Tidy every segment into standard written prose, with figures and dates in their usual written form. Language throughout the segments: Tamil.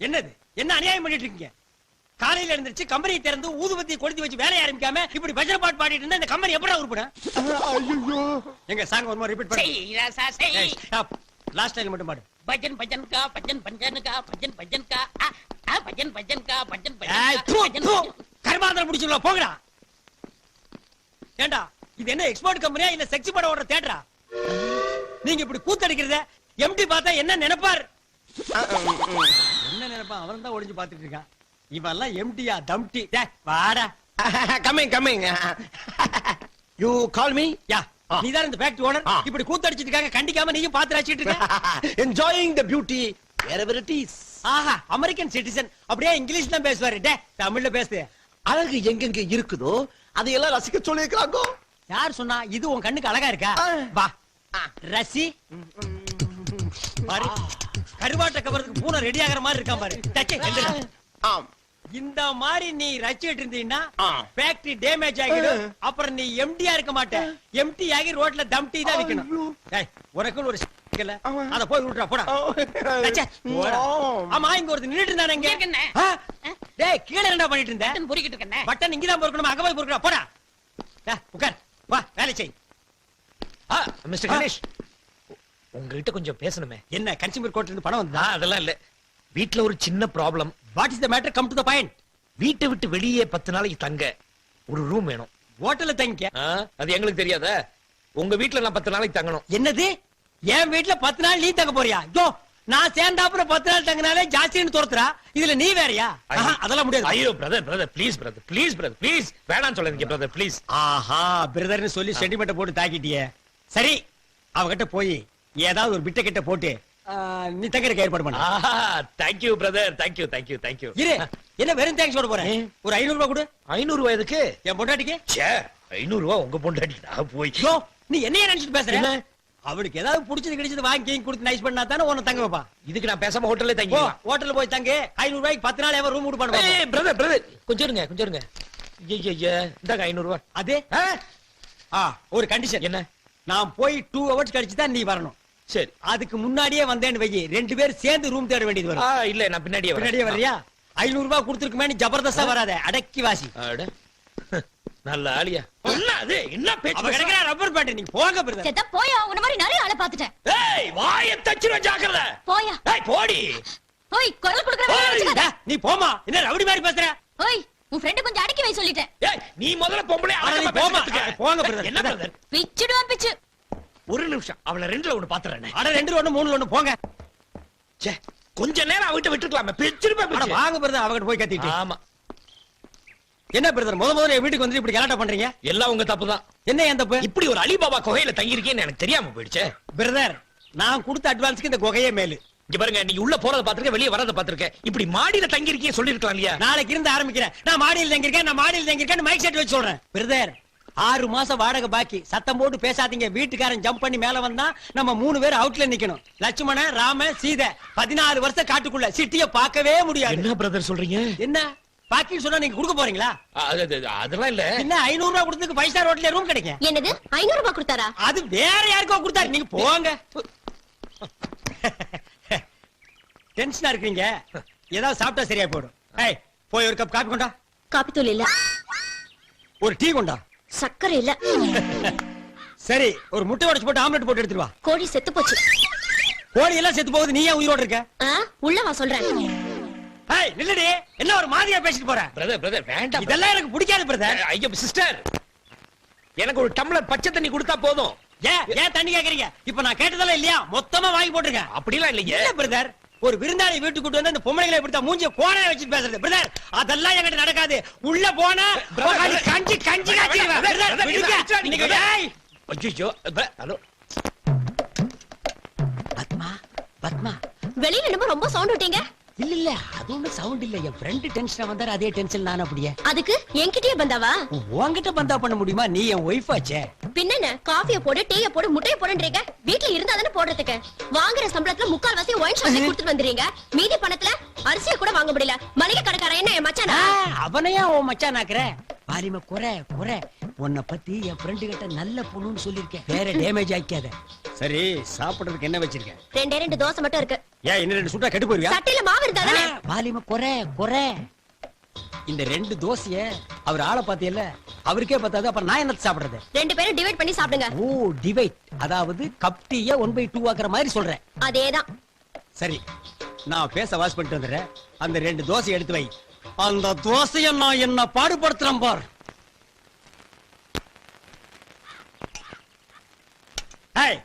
என்னது என்ன அநியாயம் பண்ணிட்டு இருக்கீங்க? காலையில எழுந்திருச்சு கம்பெனியை திறந்து ஊதுபத்தி கொளுத்தி வச்சு வேலைய ஆரம்பிக்காம இப்படி பஜனை பாட்டு பாடிட்டு இருந்தா இந்த கம்பெனி எப்படா உருப்படும்? ஐயோ எங்க சாங் ஒரு மாதிரி ரிப்பீட் பண்ணு. செய் ராசா செய். ஸ்டாப். லாஸ்ட் டைம் மட்டும் பாடு. பஜன் பஜன் கா பஜன் பஜன் கா பஜன் பஜன் கா பஜன் பஜன் கா பஜன் ஏய், தூ, தூ. கர்மாந்திரம் முடிச்சுடலாம் போங்கடா. ஏண்டா இது என்ன எக்ஸ்போர்ட் கம்பெனியா இல்ல செக்ஸ் படம் ஓடுற தியேட்டரா? நீங்க இப்படி கூத்தடிக்கிறத எம்டி பார்த்தா என்ன நினைப்பார்? என்ன நினைப்பான்? அவன் தான் ஒளிஞ்சு பாத்துட்டு இருக்கான். இவெல்லாம் எம்டியா தம்டி? டேய் வாடா. கமிங் யூ கால் மீ யா நீதான் இந்த ஃபேக்டரி ஓனர். இப்படி கூத்தடிச்சிட்டு இருக்காங்க கண்டிக்காம நீயும் பாத்து ரசிச்சிட்டு இருக்க. Enjoying the beauty wherever it is. ஆஹா அமெரிக்கன் சிட்டிசன் அப்படியே இங்கிலீஷ் தான் பேசுவாரு. டேய் தமிழ்ல பேசு. அழகு எங்கெங்க இருக்குதோ அதையெல்லாம் ரசிக்க சொல்லிருக்காங்க. யார் சொன்னா? இது உன் கண்ணுக்கு அழகா இருக்கா? வா ரசி பாரு. கருவாட்ட கவரத்துக்கு பூனை ரெடி ஆகிற மாதிரி இருக்கான் பாரு. டச்சே எந்திரா. ஆம் இந்த மாதிரி நீ ரசிச்சிட்டு இருந்தீன்னா ஃபேக்டரி டேமேஜ் ஆகிடும். அப்புறம் நீ எம்டியா இருக்க மாட்ட. எம்டி ஆகி ரோட்ல தம்டி தான் விக்கணும். டேய் உனக்கு ஒரு இல்ல அத போய் விட்டுறா போடா. டச்சே போடா. ஆமா இங்க ஒருத்தர் நின்னுட்டு இருந்தானே இங்க. இருக்கனே. டேய் கீழ என்னடா பண்ணிட்டு இருந்த? பட்டன் பொறிக்கிட்டு இருக்கனே. பட்டன் இங்க தான் பொறுக்கணும். அங்க போய் பொறுக்கடா போடா. டேய் உட்கார். வா வேலை செய். மிஸ்டர் கணேஷ் உங்ககிட்ட கொஞ்சம் பேசணுமே. என்ன கன்சியூமர் கோர்ட்ல இருந்து பணம் வந்தா? அதெல்லாம் இல்ல, வீட்ல ஒரு சின்ன problem. What is the matter? Come to the point. வீட்டை விட்டு வெளியே 10 நாளைக்கு தங்க ஒரு ரூம் வேணும். ஹோட்டல்ல தங்கிக்க. அது எங்களுக்கு தெரியாதா? உங்க வீட்ல நான் 10 நாளைக்கு தங்கணும். என்னது? என் வீட்ல 10 நாள் நீ தங்க போறியா? யோ நான் சேர்ந்தாப்புல 10 நாள் தங்கினாலே ஜாஸ்தின்னு தோத்துறா. இதுல நீ வேறயா? அதெல்லாம் முடியாது. ஐயோ பிரதர் ப்ளீஸ் வேணாம்னு சொல்லாதீங்க பிரதர் ப்ளீஸ். ஆஹா பிரதர்னு சொல்லி சென்டிமெண்ட் போட்டு தாக்கிட்டியே. சரி அவகிட்ட போய் ஏதாவது ஒரு பிட்ட கிட்ட போட்டு நீ தங்கறதுக்கு ஏற்பாடு பண்ணு. Thank you brother, thank you. இரு என்ன வெறும் தேங்க்ஸ் சொல்ல போறேன். ஒரு 500 ரூபாய் கொடு. 500 ரூபாய் எதுக்கு? என் பொண்டாட்டிக்கு. ச்சே 500 ரூபாய் உங்க பொண்டாட்டி நான் போய். யோ நீ என்னைய நினைச்சிட்டு பேசுற? என்ன? அவளுக்கு ஏதாவது புடிச்சது கிடைச்சது வாங்கி கொடுத்து நைஸ் பண்ணா தானே உன்னை தங்க வைப்பா. இதுக்கு நான் பேசாம ஹோட்டல்ல போ தங்கி. ஹோட்டல்ல போய் தங்கு. 500 ரூபாய்க்கு 10 நாள் எவன் ரூம் கொடுப்பானு. ஏய் பிரதர் கொஞ்சம் இருங்க. ஐயா இந்தாங்க 500 ரூபாய். அது ஒரு கண்டிஷன். என்ன? நான் போய் 2 hours கழிச்சு தான் நீ வரணும். சரி அதுக்கு முன்னாடியே வந்தேன்னு வை. 2 பேரும் சேர்ந்து ரூம் தேட வேண்டியது வரும். இல்ல நான் பின்னாடியே வரியா? 500 ரூபாய் கொடுத்துருக்குமே ஜபர்தஸ்தா வராத. அடக்கி வாசி. அட நல்ல ஆளியா. என்ன அது? என்ன பேச்சு? அவ கிடைக்கிற ரப்பர் பேட். நீங்க போங்க பிரதர். செத்த போயா. உன்ன மாதிரி நிறைய ஆளை பாத்துட்டேன். ஏய் வாயை தச்சிர ஜாக்கிரதை. போயா. ஏய் போடி. ஓய் குரல் குடுக்குற மாதிரி வச்சுக்காத. நீ போமா. என்ன ரவுடி மாதிரி பேசுற? ஓய் உன் ஃப்ரெண்ட் கொஞ்சம் அடக்கி வை சொல்லிட்டேன். ஏய் நீ முதல்ல பொம்பளை நீ அடக்கமா போமா. பேசுறதுக்கு. போங்க பிரதர். என்ன பிரதர்? பிச்சுடுவான் பிச்சு. ஒரு நிமிஷம் அவளை 2ல ஒன்னு பாத்துறேன். அட 2 1 3 1 போங்க. ச்சே கொஞ்ச நேரம் அவகிட்ட விட்டுக்கலாமே. பிச்சிருப்பே அட பிச்சு. வாங்க பிரதர். அவகிட்ட போய் கத்திட்டு. ஆமா என்ன பிரதர் முதல்ல என் வீட்டுக்கு வந்து இப்படி கலாட்டா பண்றீங்க? எல்லாம் உங்க தப்பு தான். என்ன ஏன் தப்பு? இப்படி ஒரு அலிபாபா குகையில தங்கி இருக்கேன்னு எனக்கு தெரியாம போயிடுச்சே. பிரதர் நான் கொடுத்த அட்வான்ஸ்க்கு இந்த குகையே மேலு. இங்க பாருங்க நீங்க உள்ள போறத பாத்துருக்க வெளிய வரத பாத்துருக்க. இப்படி மாடியில தங்கி இருக்கீங்க சொல்லிருக்கலாம் இல்லையா? நாளைக்கு இருந்து ஆரம்பிக்கிறேன். நான் மாடியில் தங்கியிருக்கேன் மைக் செட் வச்சு சொல்றேன். பிரதர் 6 மாசம் வாடகை பாக்கி. சத்தம் போட்டு பேசாதீங்க. வீட்டுக்காரன் ஜம்ப் பண்ணி மேல வந்தா நம்ம 3 பேர் அவுட்ல நிக்கணும். லட்சுமணன் ராம சீதை 14 வருஷம் காட்டுக்குள்ள சிட்டிய பார்க்கவே முடியாது. என்ன பிரதர் சொல்றீங்க? என்ன பாக்கின்னு சொன்னா நீங்க கொடுக்க போறீங்களா? அதெல்லாம் இல்ல. என்ன 500 ரூபாய் கொடுத்ததுக்கு 5 ஸ்டார் ஹோட்டல்ல ரூம் கிடைக்கும். என்னது 500 ரூபாய் கொடுத்தாரா? அது வேற யாருக்கோ கொடுத்தாரு. நீங்க போங்க. டென்ஷனா இருக்கீங்க. ஏதாவது சாப்பிட்டா சரியா போயிடும். ஏய் போய் ஒரு கப் காபி கொண்டா. காபி தூள் இல்ல. ஒரு டீ கொண்டா. சக்கரை இல்ல. சரி ஒரு முட்டை உடைச்சு போட்டு ஆம்லெட் போட்டு எடுத்துட்டு வா. கோழி செத்து போச்சு. கோழி எல்லாம் செத்து போகுது. நீ ஏன் உயிரோட இருக்க? உள்ள வா சொல்றேன். ஏய் நில்லுடி. என்ன ஒரு மாதிரியா பேசிட்டு போற? பிரதர் வேண்டாம். இதெல்லாம் எனக்கு பிடிக்காது பிரதர். ஐயா சிஸ்டர் எனக்கு ஒரு டம்ளர் பச்சை தண்ணி கொடுத்தா போதும். ஏன் தண்ணி கேக்குறீங்க? இப்ப நான் கேட்டதெல்லாம் இல்லையா? மொத்தமா வாங்கி போட்டுருக்கேன். அப்படிலாம் இல்லையே. இல்ல பிரதர் ஒரு விருந்தாளி வீட்டுக்கு கூட்டு வந்து அந்த பொம்பளைகளை இப்படி மூஞ்சிய கோணைய வச்சு பேசுறது பிரதர். அதெல்லாம் என்கிட்ட நடக்காது. உள்ள போனா கஞ்சி காய்ச்சிடுவேன் பிரதர். நீங்க ஏய் ஐயோ ஹலோ பத்மா வெளியில என்னமோ ரொம்ப சவுண்ட் விட்டீங்க. இல்ல அது ஒண்ணு சவுண்ட் இல்ல. என் ஃப்ரெண்ட் டென்ஷனா வந்தாரு. அதே டென்ஷன் நான் அப்படியே. அதுக்கு என்கிட்டயே பந்தாவா? உன்கிட்ட பந்தா பண்ண முடியுமா? நீ என் ஒய்ஃப் ஆச்சே. பின்னென்ன காஃபிய போடு டீய போடு முட்டைய போடுன்றீங்க. வீட்ல இருந்தா தானே போடுறதுக்கு. வாங்குற சம்பளத்துல 3/4 ஒயின் ஷாப்ல கொடுத்துட்டு வந்துறீங்க. மீதி பணத்துல அரிசிய கூட வாங்க முடியல. மளிகை கடைக்காரன் என்ன என் மச்சானா? அவனையா உன் மச்சான் ஆக்குற? பாரிம குறை உன்னை பத்தி என் ஃப்ரெண்டு கிட்ட நல்ல பொண்ணுன்னு சொல்லிருக்கேன். வேற டேமேஜ் ஆக்காத. சரி சாப்பிடுறதுக்கு என்ன வச்சிருக்க? ரெண்டு தோசை மட்டும் இருக்கு. ஏன் இன்னும் 2 சுட்டா கெட்டு போயிருவியா? சட்டையில மாவு இருந்தாதானே? வாலிம குறை. இந்த 2 தோசைய அவர் ஆளை பாத்தியல்ல, அவருக்கே பத்தாது, அப்புறம் நான் என்ன சாப்பிடுறது? 2 பேரும் டிவைட் பண்ணி சாப்பிடுங்க. ஓ டிவைட், அதாவது கப் டீய 1/2 ஆக்குற மாதிரி சொல்றேன். அதேதான். சரி, நான் பேச வாஸ் பண்ணிட்டு வந்துடுறேன். அந்த 2 தோசை எடுத்து வை. அந்த தோசைய நான் என்ன பாடுபடுத்துறேன் பார். ஏய்,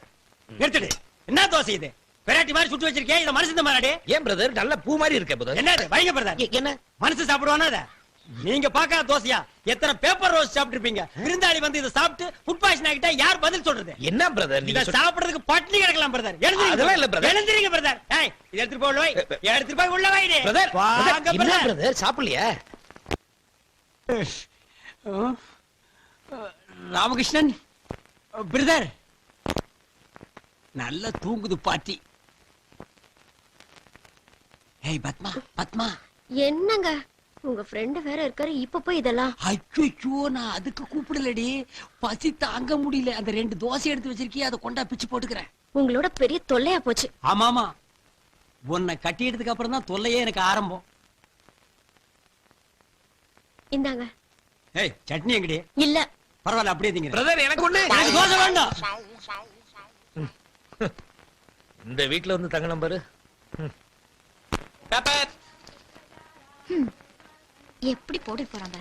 நிறுத்துடு. என்ன தோசை இது? வெரைட்டி மாதிரி சுட்டு வச்சிருக்கேன். இத மனுஷன் மாறாடே. ஏன் பிரதர் நல்ல பூ மாதிரி இருக்க பிரதர்? என்னது வைங்க பிரதர்? என்ன மனுஷன் சாப்பிடுவானா அத? நீங்க பாக்காத தோசையா? எத்தனை பேப்பர் ரோஸ் சாப்பிட்டிருப்பீங்க. விருந்தாளி வந்து இத சாப்பிட்டு ஃபுட் பாய்சன் ஆகிட்டா யார் பதில் சொல்றது? என்ன பிரதர் இத சாப்பிடுறதுக்கு பட்டினி கிடக்கலாம் பிரதர். அதெல்லாம் இல்ல brother. எழுந்திரீங்க பிரதர். ஏய், இத எடுத்து போய் உள்ள வை. எடுத்து போய் உள்ள வைடி. பிரதர் வாங்க என்ன பிரதர். பிரதர் சாப்பிடலையா? ராமகிருஷ்ணன் பிரதர் நல்ல தூங்குது பாட்டி. ஏய் பத்மா என்னங்க உங்க ஃப்ரெண்ட் வேற இருக்காரு, இப்ப போய் இதெல்லாம்? அச்சோ, நான் அதுக்கு கூப்பிடலடி. பசி தாங்க முடியல. அந்த 2 தோசை எடுத்து வச்சிருக்கிய, அதை கொண்டா பிச்சு போட்டுக்கிறேன். உங்களோட பெரிய தொல்லையா போச்சு. ஆமாமா, உன்னை கட்டியதுக்கு அப்புறம் தான் தொல்லையே எனக்கு ஆரம்பம். இந்தாங்க. ஏய், சட்னி எங்கடி? இல்ல. பரவாயில்ல, அப்படியே திங்க. பிரதர் எனக்கு ஒண்ணு. எனக்கு தோசை வேண்டாம். இந்த வீட்ல வந்து தங்க நம்பரு. பேப்பர் எப்படி போட்டு போறாங்க?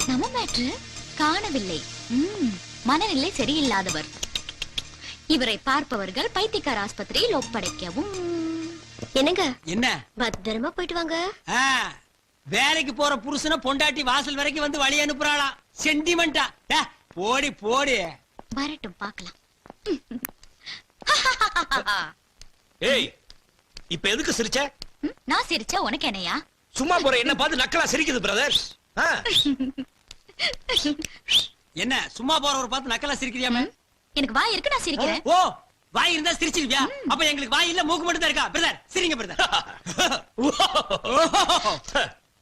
நம்ம மேட்ரு காணவில்லை. மனநிலை சரியில்லாதவர். இவரை பார்ப்பவர்கள் பைத்தியக்கார ஆஸ்பத்திரியில் ஒப்படைக்கவும். என்னங்க? என்ன? பத்திரமா போயிட்டு வாங்க. ஆ, வேலைக்கு போற புருஷனை பொண்டாட்டி வாசல் வரைக்கும் வந்து வழி அனுப்புறாளாம். சென்டிமெண்டா? போடி போடி. வரட்டும் பார்க்கலாம். ஏய், இப்ப எதுக்கு சிரிச்ச? நான் சிரிச்சா உனக்கு என்னையா? சும்மா போற என்ன பார்த்து நக்கலா சிரிக்குது பிரதர். என்ன சும்மா போறவரை பார்த்து நக்கலா சிரிக்கிறியாமே? எனக்கு வாய் இருக்கு, நான் சிரிக்கிறேன். ஓ, வாய் இருந்தா சிரிச்சிருவியா? அப்ப எங்களுக்கு வாய் இல்ல, மூக்கு மட்டும் தான் இருக்கா? பிரதர் சிரிங்க பிரதர்.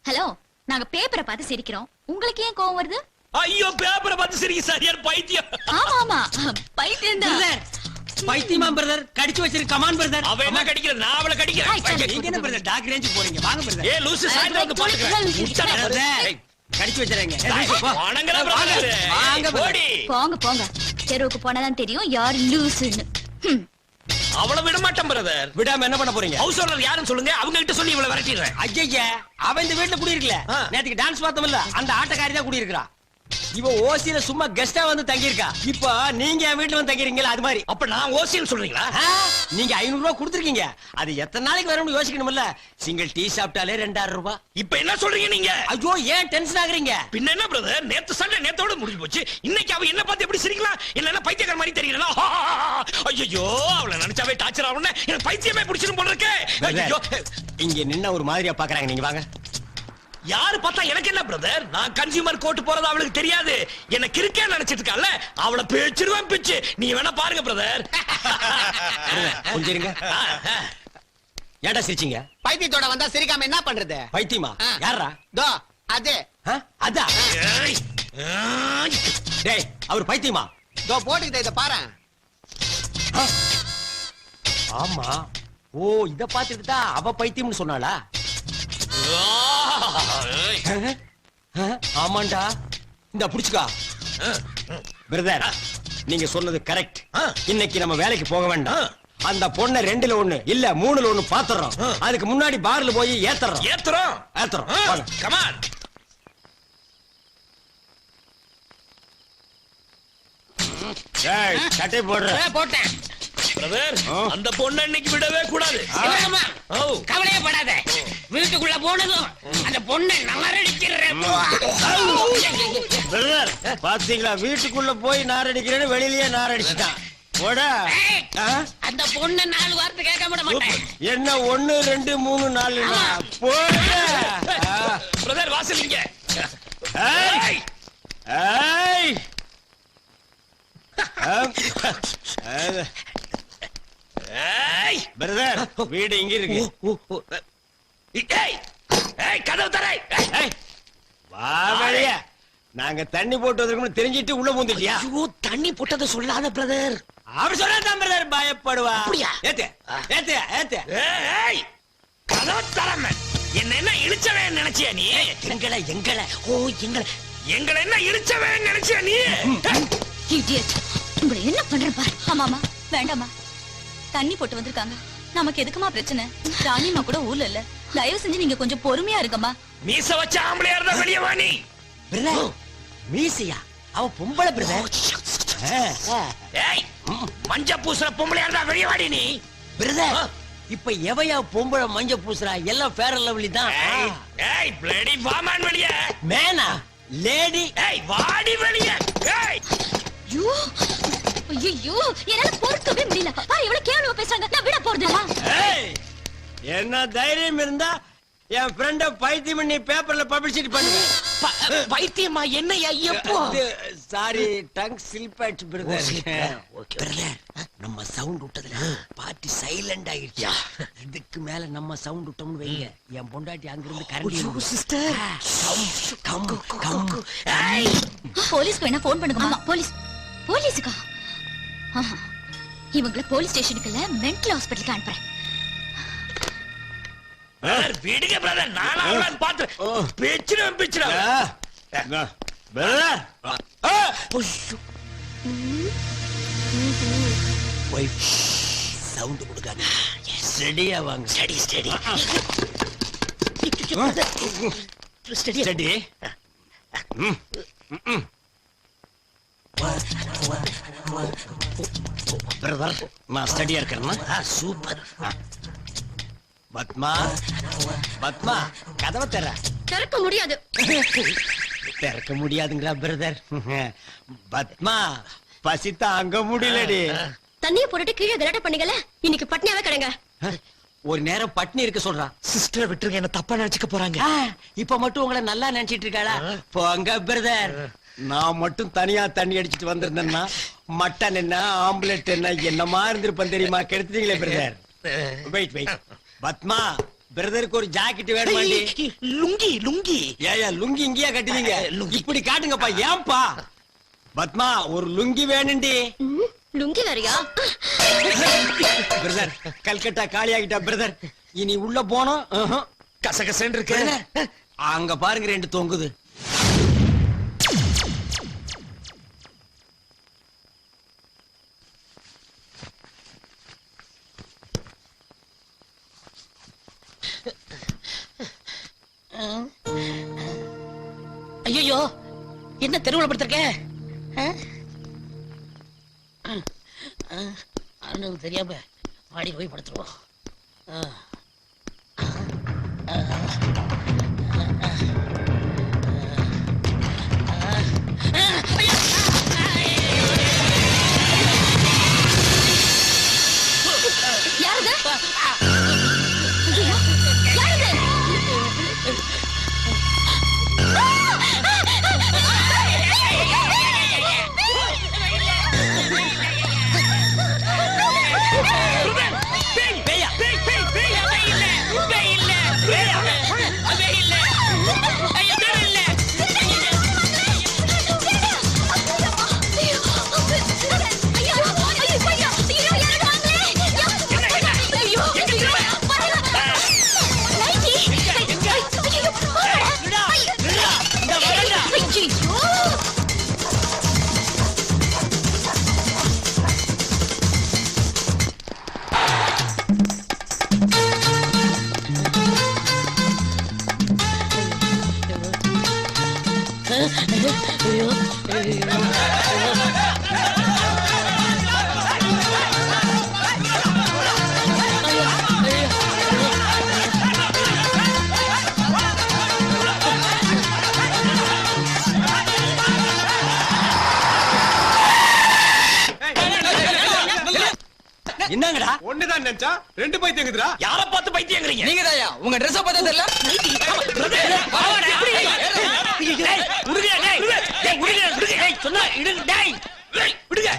ஹலோ, நாங்க பேப்பரை பார்த்து சிரிக்கிறோம், உங்களுக்கு ஏன் கோவம் வருது? ஐயோ, பேப்பரை பார்த்து சிரிக்க சரியான பைத்தியம். ஆமா பைத்தியம் தான். பிரதர் பைத்தியமா பிரதர்? கடிச்சு வச்சிருக்க கமான் பிரதர். அவ என்ன கடிக்கிறது? நான் அவளை கடிக்கிறேன். நீங்க என்ன பிரதர் டாக் ரேஞ்ச் போறீங்க? வாங்க பிரதர். ஏய் லூசு, சாயந்தரம் வந்து பாத்துக்கிறேன். பிரதர் கடிச்சு வச்சிரீங்க. வணங்கடா பிரதர். வாங்க போடி. போங்க தெருவுக்கு போனதான் தெரியும் யார் லூசுன்னு. அவளை விட மாட்டேன் பிரதர். விடாம என்ன பண்ண போறீங்க? ஹவுஸ் ஓனர் யாருன்னு சொல்லுங்க, அவங்க கிட்ட சொல்லி இவளை விரட்டிடுறேன். ஐயா, அவன் இந்த வீட்டுல குடியிருக்கல. நேத்துக்கு டான்ஸ் பார்த்தோம்ல, அந்த ஆட்டக்காரி தான் குடியிருக்கிறா. இவ ஓசியில சும்மா கெஸ்டா வந்து தங்கி இருக்கா. இப்ப நீங்க என் வீட்டுல வந்து தங்கிறீங்களா? அது மாதிரி. அப்ப நான் ஓசின்னு சொல்றீங்களா? நீங்க 500 ரூபாய் கொடுத்துருக்கீங்க. அது எத்தனை நாளைக்கு வரும்னு யோசிக்கணும்ல. சிங்கிள் டீ சாப்பிட்டாலே 2000 ரூபாய். இப்ப என்ன சொல்றீங்க நீங்க? ஐயோ, ஏன் டென்ஷன் ஆகுறீங்க? பின்ன என்ன பிரதர், நேத்து சண்டை நேத்தோட முடிஞ்சு போச்சு. இன்னைக்கு அவ என்ன பார்த்து எப்படி சிரிக்கலாம்? என்ன பைத்தியக்கார மாதிரி தெரியல? ஐயோ, அவளை நினைச்சாவே டார்ச்சர் ஆகும்னு எனக்கு பைத்தியமே பிடிச்சிரும் போல இருக்கே. ஐயோ, இங்க நின்ன ஒரு மாதிரியா பாக்குறாங்க. நீங்க வாங்க. யாரு பார்த்தா எனக்கு என்ன பிரதர்? நான் கன்சியூமர் கோர்ட் போறது அவளுக்கு தெரியாது. என்ன கிறுக்கே நினைச்சிட்டு இருக்கால, அவளை பேச்சிருவேன் பிச்சு. நீ வேணா பாருங்க பிரதர். கொஞ்சம் இருங்க. ஏன்டா சிரிச்சீங்க? பைத்தியத்தோட வந்தா சிரிக்காம என்ன பண்றது? பைத்தியமா? யாரா? தோ அது. அதா? ஏய், ஏய். டேய், அவர் பைத்தியமா? தோ போட்டுக்கிட்ட இத பாரு. ஆமா. ஓ, இத பாத்துட்டு தான் அவ பைத்தியம்னு சொன்னாளா? ஏய். ஆமாண்டா. இந்த புடிச்சுக்கா பிரதர். நீங்க சொன்னது கரெக்ட். இன்னைக்கு நம்ம வேலைக்கு போக வேண்டாம். அந்த பொண்ணை 2ல 1 இல்ல 3ல 1 பாத்துறோம். அதுக்கு முன்னாடி பார்ல போய் ஏத்துறோம். Come on. ஏய், சட்டை போடுற. போட்டேன் பிரதர், அந்த பொண்ணை இன்னைக்கு விடவே கூடாது. சிவகம்மா, ஓ, கவலையே படாத. வீட்டுக்குள்ள போனதும் அந்த பொண்ணை நகரடிக்கிறேன். பிரதர் பாத்தீங்களா, வீட்டுக்குள்ள போய் நார் அடிக்கிறேன்னு வெளியிலேயே நார் அடிச்சுட்டான். போடா. அந்த பொண்ணை 4 வார்த்தை கேட்க விட மாட்டேன். என்ன 1 2 3 4 போடா. பிரதர் வாசல் இங்க. ஏய், ஏய். ஏய், பிரதர் வீடு இங்க இருக்கு. ஏய், ஏய், கதவு தரை. ஏய், வா வெளிய. நாங்க தண்ணி போட்டு வந்திருக்கோம்னு தெரிஞ்சிட்டு உள்ள பூந்துட்டியா? ஐயோ தண்ணி போட்டதை சொல்லாத பிரதர். அப்படி சொன்னா பிரதர் பயப்படுவா. அப்படியா? ஏத்து ஏத்து ஏத்து. ஏய் கதவு தரம என்ன இழுச்சவன் நினைச்சியா நீ? எங்களை எங்களை என்ன இழுச்சவன் நினைச்சியா நீ? இடியட். உங்களை என்ன பண்றேன் பாரு. ஆமாமா வேண்டாமா, தண்ணி போட்டு வந்திருக்காங்க, நமக்கு எதுக்குமா பிரச்சனை? ராணிமா கூட ஊர்ல இல்ல, தயவு செஞ்சு நீங்க கொஞ்சம் பொறுமையா இருக்கமா. மீச வச்ச ஆம்பளையா இருந்தா வெளியே வா நீ. பிரதர் மீசியா? அவ பொம்பளை பிரதர். ஏய் மஞ்ச பூசுற பொம்பளையா இருந்தா வெளியே வாடி நீ. பிரதர் இப்ப எவையா பொம்பளை மஞ்ச பூசுறா? எல்லாம் ஃபேர் அண்ட் லவ்லி தான். ஏய் பிளடி வாமான் வெளியே. மேனா லேடி. ஏய் வாடி வெளியே. ஏய் ஐயோ ஐயோ, என்னால பொறுக்கவே முடியல. பாரு எவ்வளவு கேவலமா பேசுறாங்க. நான் விட போறதில்ல. ஏய் என்ன தைரியம் இருந்தா என் ஃப்ரெண்ட பைத்தியம் பண்ணி பேப்பர்ல பப்ளிசிட்டி பண்ணுங்க. பைத்தியமா என்னையா எப்போ? சாரி டங் ஸ்லிப் ஆயிடுச்சு பிரதர். ஓகே பிரதர் நம்ம சவுண்ட் விட்டதுல பார்ட்டி சைலண்ட் ஆயிடுச்சு. இதுக்கு மேல நம்ம சவுண்ட் விட்டோம்னு வைங்க, என் பொண்டாட்டி அங்க இருந்து கரண்ட் சிஸ்டர். Come come. ஏய் போலீஸ்க்கு வேணா போன் பண்ணுங்க. ஆமா போலீஸ். போலீஸுக்கா? ஆஹா, இவங்கள போலீஸ் ஸ்டேஷனுக்கு இல்ல மென்டல் ஹாஸ்பிடலுக்கு அனுப்புறேன். பிரதர் விடுங்க பிரதர், நானா அவளை பாத்து பிச்சிரும் பிச்சிரும். பிரதர் வைஃப் சவுண்ட் கொடுக்காத. ரெடியா வாங்க. Study study study ready. Brother நான் ஸ்டடியா இருக்கேன்னா சூப்பர். பத்மா பத்மா கதவை தர. திறக்க முடியாது. திறக்க முடியாதுங்களா பிரதர்? பத்மா பசி தாங்க முடியலடி. தண்ணிய போட்டுட்டு கீழே கலாட்டா பண்ணீங்கல்ல, இன்னைக்கு பட்னியாவே கிடங்க. ஒரு நேரம் பட்னி இருக்க சொல்றான். சிஸ்டர் விட்டுருங்க, என்ன தப்பா நினைச்சுக்க போறாங்க. இப்ப மட்டும் உங்களை நல்லா நினைச்சிட்டு இருக்காளா? போங்க பிரதர். நான் மட்டும் தனியா தண்ணி அடிச்சிட்டு வந்திருந்தேன்னா மட்டன் என்ன ஆம்லெட் என்ன என்னமா இருந்திருப்பேன் தெரியுமா? கெடுத்தீங்களே பிரதர். Wait wait. பத்மா பிரதருக்கு ஒரு ஜாக்கெட் வேணுமாண்டி? லுங்கி லுங்கி. ஏயா லுங்கி இங்கேயா கட்டுவீங்க? இப்படி காட்டுங்கப்பா. ஏன்பா பத்மா ஒரு லுங்கி வேணுண்டி. லுங்கி வேறையா? பிரதர் கல்கட்டா காலி ஆகிட்டா பிரதர். இனி உள்ள போனோம் கசகசன்னு இருக்கு. அங்க பாருங்க ரெண்டு தொங்குது. ஐயோ என்ன தெருவுல படுத்திருக்க? அண்ணனுக்கு தெரியாம மாடி போய் படுத்துருவோம். யாருது? ஐயோ, யாருது? பேயா என்னங்கடா? ஒண்ணுதான் நினைச்சா ரெண்டு பைத்தியங்குதுடா. யார பார்த்து பைத்தியங்கறீங்க? நீங்க தாயா உங்க ட்ரெஸ் பார்த்தா தெரியல. விடுங்க. சொன்னா விடுங்க.